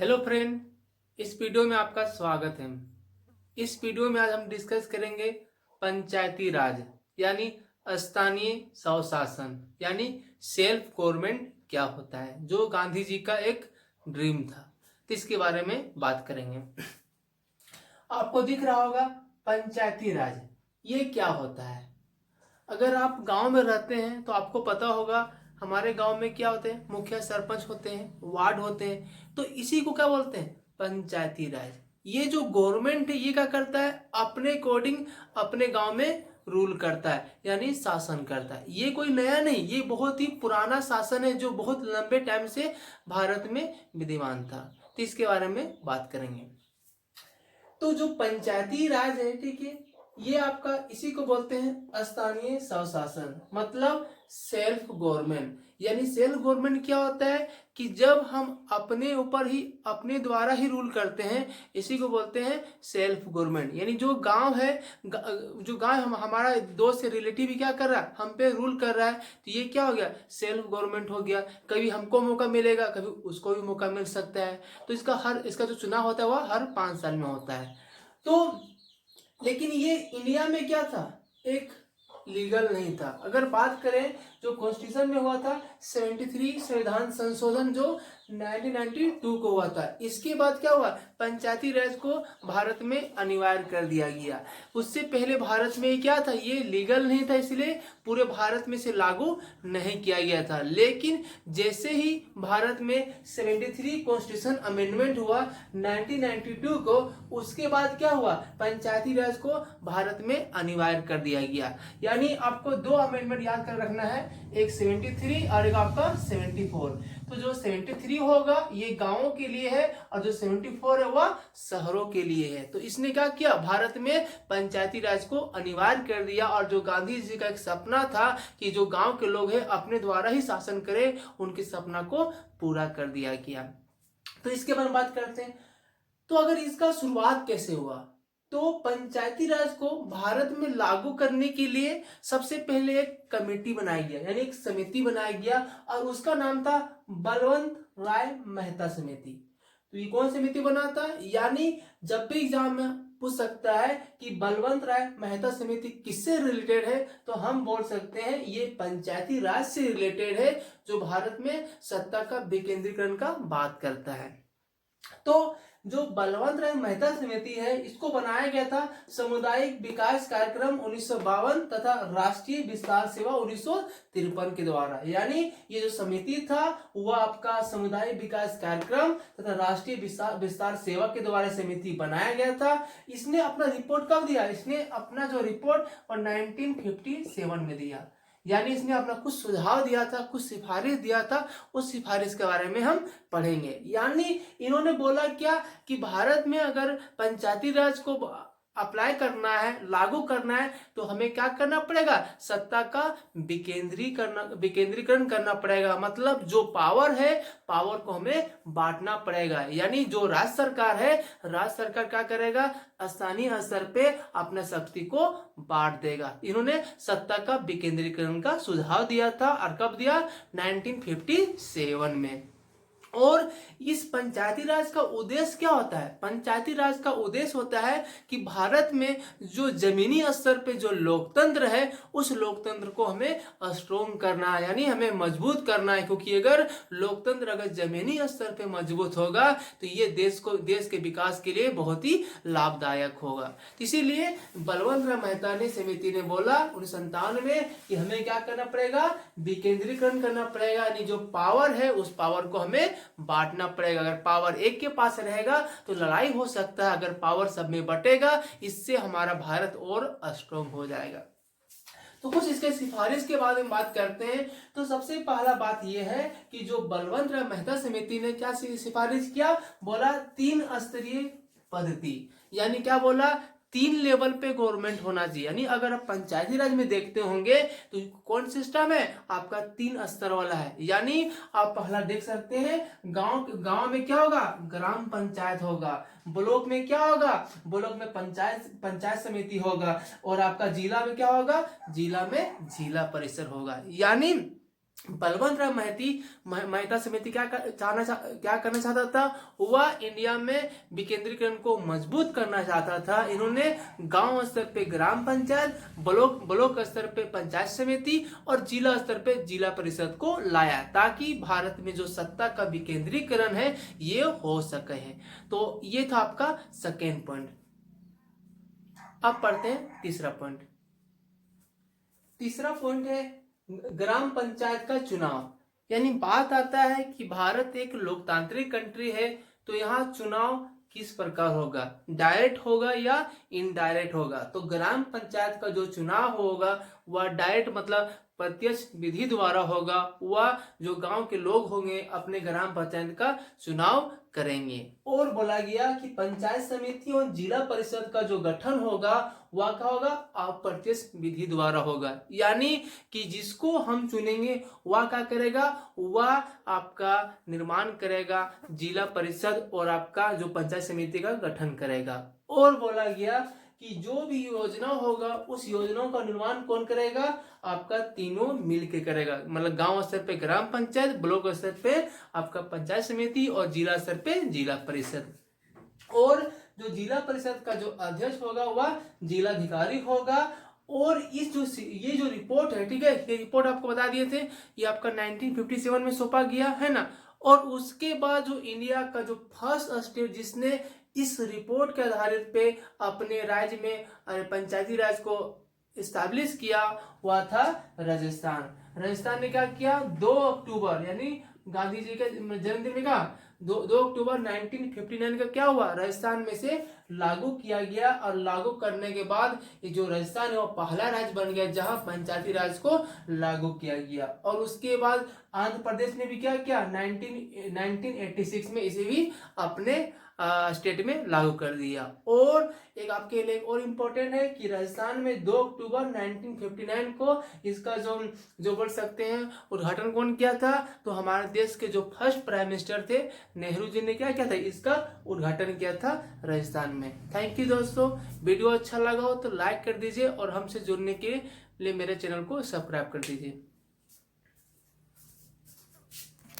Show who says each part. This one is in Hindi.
Speaker 1: हेलो फ्रेंड, इस वीडियो में आपका स्वागत है। इस वीडियो में आज हम डिस्कस करेंगे पंचायती राज यानी स्थानीय स्वशासन यानी सेल्फ गवर्नमेंट क्या होता है, जो गांधी जी का एक ड्रीम था। तो इसके बारे में बात करेंगे। आपको दिख रहा होगा पंचायती राज ये क्या होता है। अगर आप गांव में रहते हैं तो आपको पता होगा हमारे गांव में क्या होते हैं, मुखिया सरपंच होते हैं, वार्ड होते हैं। तो इसी को क्या बोलते हैं, पंचायती राज। ये जो गवर्नमेंट है ये क्या करता है, अपने अकॉर्डिंग अपने गांव में रूल करता है यानी शासन करता है। ये कोई नया नहीं, ये बहुत ही पुराना शासन है जो बहुत लंबे टाइम से भारत में विद्यमान था। तो इसके बारे में बात करेंगे। तो जो पंचायती राज है, ठीक है, ये आपका इसी को बोलते हैं स्थानीय स्वशासन, मतलब सेल्फ गवर्नमेंट। यानी सेल्फ गवर्नमेंट क्या होता है कि जब हम अपने ऊपर ही अपने द्वारा ही रूल करते हैं, इसी को बोलते हैं सेल्फ गवर्नमेंट। यानी जो गांव है, जो गांव हमारा दोस्त से रिलेटिव भी क्या कर रहा है, हम पे रूल कर रहा है, तो ये क्या हो गया, सेल्फ गवर्नमेंट हो गया। कभी हमको मौका मिलेगा, कभी उसको भी मौका मिल सकता है। तो इसका जो चुनाव होता है वह हर 5 साल में होता है। तो लेकिन ये इंडिया में क्या था, एक लीगल नहीं था। अगर बात करें जो कॉन्स्टिट्यूशन में हुआ था 73 संविधान संशोधन जो 1992 को हुआ था, इसके बाद क्या हुआ, पंचायती राज को भारत में अनिवार्य कर दिया गया। उससे पहले भारत में क्या था, ये लीगल नहीं था, इसलिए पूरे भारत में से लागू नहीं किया गया था। लेकिन जैसे ही भारत में 73 कॉन्स्टिट्यूशन अमेंडमेंट हुआ 1992 को, उसके बाद क्या हुआ, पंचायती राज को भारत में अनिवार्य कर दिया गया। यानी आपको 2 अमेंडमेंट याद कर रखना है, एक 73 और एक आपका 74। तो जो 73 होगा ये गांवों के लिए है और जो 74 है वह शहरों के लिए है। तो इसने क्या किया, भारत में पंचायती राज को अनिवार्य कर दिया। और जो गांधी जी का एक सपना था कि जो गांव के लोग हैं अपने द्वारा ही शासन करें, उनके सपना को पूरा कर दिया गया। तो इसके बारे में बात करते हैं। तो अगर इसका शुरुआत कैसे हुआ, तो पंचायती राज को भारत में लागू करने के लिए सबसे पहले एक कमेटी बनाया गया, यानी एक समिति बनाया गया, और उसका नाम था बलवंत राय मेहता समिति। तो ये कौन समिति बना था, यानी जब भी एग्जाम में पूछ सकता है कि बलवंत राय मेहता समिति किससे रिलेटेड है, तो हम बोल सकते हैं ये पंचायती राज से रिलेटेड है, जो भारत में सत्ता का विकेंद्रीकरण का बात करता है। तो जो बलवंत राय मेहता समिति है, इसको बनाया गया था सामुदायिक विकास कार्यक्रम 1952 तथा राष्ट्रीय विस्तार सेवा 1953 के द्वारा। यानी ये जो समिति था वह आपका सामुदायिक विकास कार्यक्रम तथा राष्ट्रीय विस्तार सेवा के द्वारा समिति बनाया गया था। इसने अपना रिपोर्ट कब दिया, इसने अपना जो रिपोर्ट 1957 में दिया। यानी इसने अपना कुछ सुझाव दिया था, कुछ सिफारिश दिया था, उस सिफारिश के बारे में हम पढ़ेंगे। यानी इन्होंने बोला क्या कि भारत में अगर पंचायती राज को अप्लाई करना है, लागू करना है, तो हमें क्या करना पड़ेगा, सत्ता का विकेंद्रीकरण करना पड़ेगा। मतलब जो पावर है, पावर को हमें बांटना पड़ेगा। यानी जो राज्य सरकार है, राज्य सरकार क्या करेगा, स्थानीय स्तर पे अपने शक्ति को बांट देगा। इन्होंने सत्ता का विकेंद्रीकरण का सुझाव दिया था, और कब दिया, 1957 में। और इस पंचायती राज का उद्देश्य क्या होता है, पंचायती राज का उद्देश्य होता है कि भारत में जो जमीनी स्तर पे जो लोकतंत्र है, उस लोकतंत्र को हमें स्ट्रोंग करना है, यानी हमें मजबूत करना है। क्योंकि अगर लोकतंत्र अगर जमीनी स्तर पे मजबूत होगा तो ये देश के विकास के लिए बहुत ही लाभदायक होगा। इसीलिए बलवंत राय मेहता ने समिति ने बोला 1957 में कि हमें क्या करना पड़ेगा, विकेंद्रीकरण करना पड़ेगा। यानी जो पावर है उस पावर को हमें बांटना पड़ेगा। अगर पावर एक के पास रहेगा तो लड़ाई हो सकता है, अगर पावर सब में बटेगा, इससे हमारा भारत और स्ट्रॉन्ग हो जाएगा। तो कुछ इसके सिफारिश के बारे में बात करते हैं। तो सबसे पहला बात यह है कि जो बलवंत राय मेहता समिति ने क्या सिफारिश किया, बोला 3 स्तरीय पद्धति। यानी क्या बोला, 3 लेवल पे गवर्नमेंट होना चाहिए। यानी अगर आप पंचायती राज में देखते होंगे तो कौन सिस्टम है आपका, 3 स्तर वाला है। यानी आप पहला देख सकते हैं, गांव में क्या होगा, ग्राम पंचायत होगा। ब्लॉक में क्या होगा, ब्लॉक में पंचायत समिति होगा। और आपका जिला में क्या होगा, जिला में जिला परिषद होगा। यानी बलवंत राय मेहता समिति क्या करना चाहता था? वह इंडिया में विकेंद्रीकरण को मजबूत करना चाहता था। इन्होंने गांव स्तर पे ग्राम पंचायत, ब्लॉक स्तर पे पंचायत समिति और जिला स्तर पे जिला परिषद को लाया, ताकि भारत में जो सत्ता का विकेंद्रीकरण है ये हो सके है। तो ये था आपका सेकेंड पॉइंट। अब पढ़ते हैं तीसरा पॉइंट। तीसरा पॉइंट है ग्राम पंचायत का चुनाव। यानी बात आता है कि भारत एक लोकतांत्रिक कंट्री है, तो यहाँ चुनाव किस प्रकार होगा, डायरेक्ट होगा या इनडायरेक्ट होगा? तो ग्राम पंचायत का जो चुनाव होगा वह डायरेक्ट मतलब प्रत्यक्ष विधि द्वारा होगा। वह जो गांव के लोग होंगे अपने ग्राम पंचायत का चुनाव करेंगे। और बोला गया कि पंचायत समिति और जिला परिषद का जो गठन होगा वह क्या होगा, अप्रत्यक्ष विधि द्वारा होगा। यानी कि जिसको हम चुनेंगे वह क्या करेगा, वह आपका निर्माण करेगा, जिला परिषद और आपका जो पंचायत समिति का गठन करेगा। और बोला गया कि जो भी योजना होगा उस योजनाओं का निर्माण कौन करेगा, आपका तीनों मिलके करेगा। मतलब गांव स्तर पे ग्राम पंचायत, ब्लॉक स्तर पे आपका पंचायत समिति और जिला स्तर पे जिला परिषद। और जो जिला परिषद का जो अध्यक्ष होगा वह जिलाधिकारी होगा। और इस ये जो रिपोर्ट है, ठीक है, ये रिपोर्ट आपको बता दिए थे, ये आपका 1957 में सौंपा गया है ना। और उसके बाद जो इंडिया का जो फर्स्ट स्टेट जिसने इस रिपोर्ट के आधारित पे अपने राज्य में पंचायती राज को इस्टेब्लिश किया वह था राजस्थान। राजस्थान ने क्या किया, 2 अक्टूबर यानी गांधी जी के जन्मदिन में, का 2 अक्टूबर 1959 का क्या हुआ, राजस्थान में से लागू किया गया। और लागू करने के बाद ये जो राजस्थान है वो पहला राज्य बन गया जहां पंचायती राज को लागू किया गया। और उसके बाद आंध्र प्रदेश ने भी क्या किया, 1986 में इसे भी अपने स्टेट में लागू कर दिया। और एक आपके लिए और इम्पोर्टेंट है कि राजस्थान में 2 अक्टूबर 1959 को इसका जो बोल सकते हैं उद्घाटन कौन किया था, तो हमारे देश के जो फर्स्ट प्राइम मिनिस्टर थे नेहरू जी ने क्या किया था, इसका उद्घाटन किया था राजस्थान में। थैंक यू दोस्तों, वीडियो अच्छा लगा हो तो लाइक कर दीजिए और हमसे जुड़ने के लिए मेरे चैनल को सब्सक्राइब कर दीजिए।